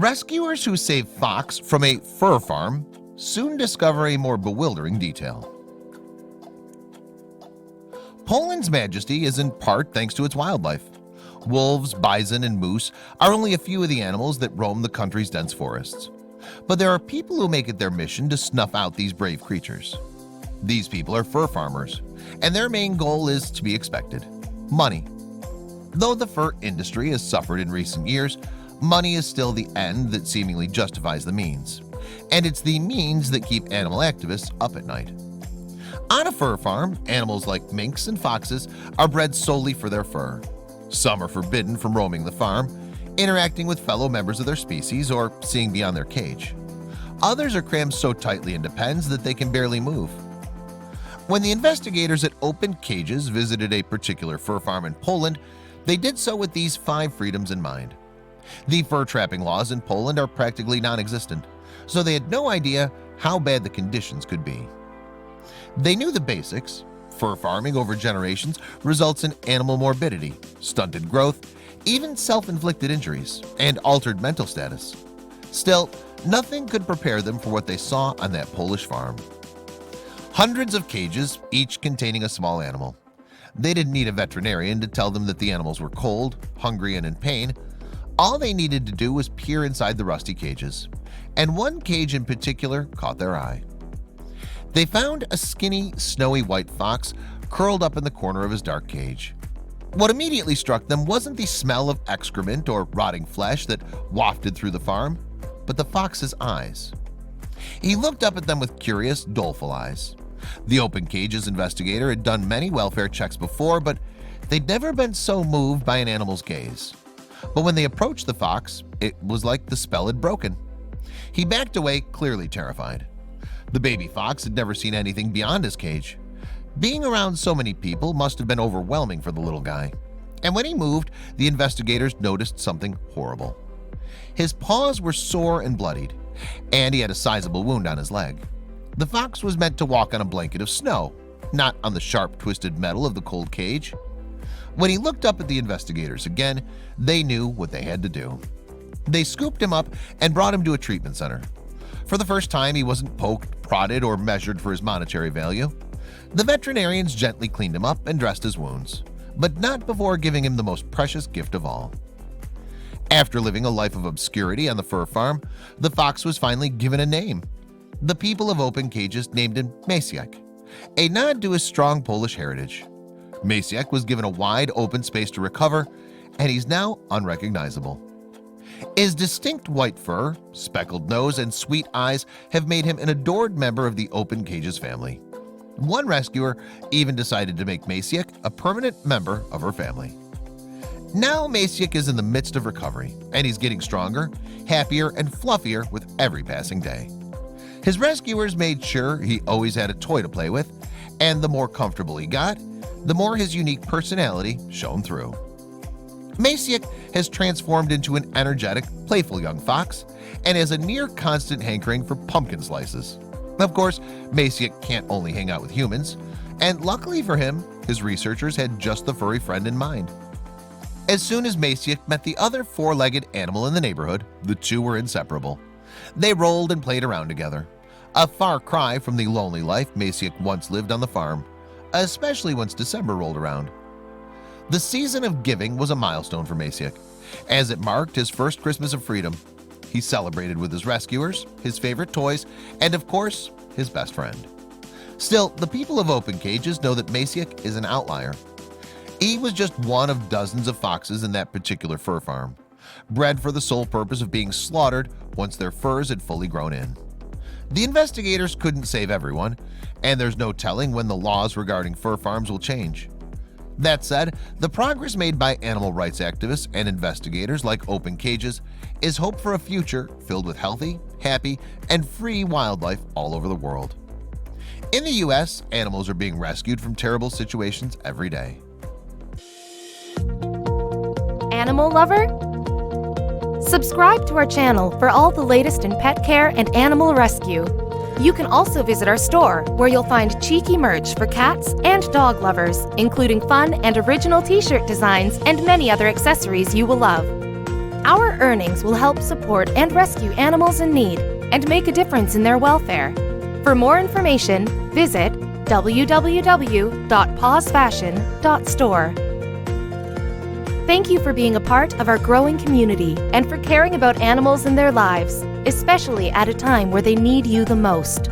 Rescuers who save fox from a fur farm soon discover a more bewildering detail. Poland's majesty is in part thanks to its wildlife. Wolves, bison, and moose are only a few of the animals that roam the country's dense forests. But there are people who make it their mission to snuff out these brave creatures. These people are fur farmers, and their main goal is to be expected: money. Though the fur industry has suffered in recent years, money is still the end that seemingly justifies the means. And it's the means that keep animal activists up at night. On a fur farm, animals like minks and foxes are bred solely for their fur. Some are forbidden from roaming the farm, interacting with fellow members of their species, or seeing beyond their cage. Others are crammed so tightly into pens that they can barely move. When the investigators at Open Cages visited a particular fur farm in Poland, they did so with these 5 freedoms in mind. The fur trapping laws in Poland are practically non-existent, so they had no idea how bad the conditions could be. They knew the basics. Fur farming over generations results in animal morbidity, stunted growth, even self-inflicted injuries, and altered mental status. Still, nothing could prepare them for what they saw on that Polish farm. Hundreds of cages, each containing a small animal. They didn't need a veterinarian to tell them that the animals were cold, hungry, and in pain. All they needed to do was peer inside the rusty cages, and one cage in particular caught their eye. They found a skinny, snowy white fox curled up in the corner of his dark cage. What immediately struck them wasn't the smell of excrement or rotting flesh that wafted through the farm, but the fox's eyes. He looked up at them with curious, doleful eyes. The Open Cages investigator had done many welfare checks before, but they'd never been so moved by an animal's gaze. But when they approached the fox, it was like the spell had broken. He backed away, clearly terrified. The baby fox had never seen anything beyond his cage. Being around so many people must have been overwhelming for the little guy. And when he moved, the investigators noticed something horrible. His paws were sore and bloodied, and he had a sizable wound on his leg. The fox was meant to walk on a blanket of snow, not on the sharp, twisted metal of the cold cage. When he looked up at the investigators again, they knew what they had to do. They scooped him up and brought him to a treatment center. For the first time, he wasn't poked, prodded, or measured for his monetary value. The veterinarians gently cleaned him up and dressed his wounds, but not before giving him the most precious gift of all. After living a life of obscurity on the fur farm, the fox was finally given a name. The people of Open Cages named him Masiek, a nod to his strong Polish heritage. Masiek was given a wide open space to recover, and he's now unrecognizable. His distinct white fur, speckled nose, and sweet eyes have made him an adored member of the Open Cages family. One rescuer even decided to make Masiek a permanent member of her family. Now Masiek is in the midst of recovery, and he's getting stronger, happier, and fluffier with every passing day. His rescuers made sure he always had a toy to play with, and the more comfortable he got, the more his unique personality shone through. Masiek has transformed into an energetic, playful young fox and has a near-constant hankering for pumpkin slices. Of course, Masiek can't only hang out with humans, and luckily for him, his researchers had just the furry friend in mind. As soon as Masiek met the other 4-legged animal in the neighborhood, the two were inseparable. They rolled and played around together, a far cry from the lonely life Masiek once lived on the farm, especially once December rolled around. The season of giving was a milestone for Masiek, as it marked his first Christmas of freedom. He celebrated with his rescuers, his favorite toys, and of course, his best friend. Still, the people of Open Cages know that Masiek is an outlier. He was just one of dozens of foxes in that particular fur farm, bred for the sole purpose of being slaughtered once their furs had fully grown in. The investigators couldn't save everyone, and there's no telling when the laws regarding fur farms will change. That said, the progress made by animal rights activists and investigators like Open Cages is hope for a future filled with healthy, happy, and free wildlife all over the world. In the US, animals are being rescued from terrible situations every day. Animal lover? Subscribe to our channel for all the latest in pet care and animal rescue. You can also visit our store, where you'll find cheeky merch for cats and dog lovers, including fun and original t-shirt designs and many other accessories you will love. Our earnings will help support and rescue animals in need and make a difference in their welfare. For more information, visit www.pawsfashion.store. Thank you for being a part of our growing community and for caring about animals and their lives, especially at a time where they need you the most.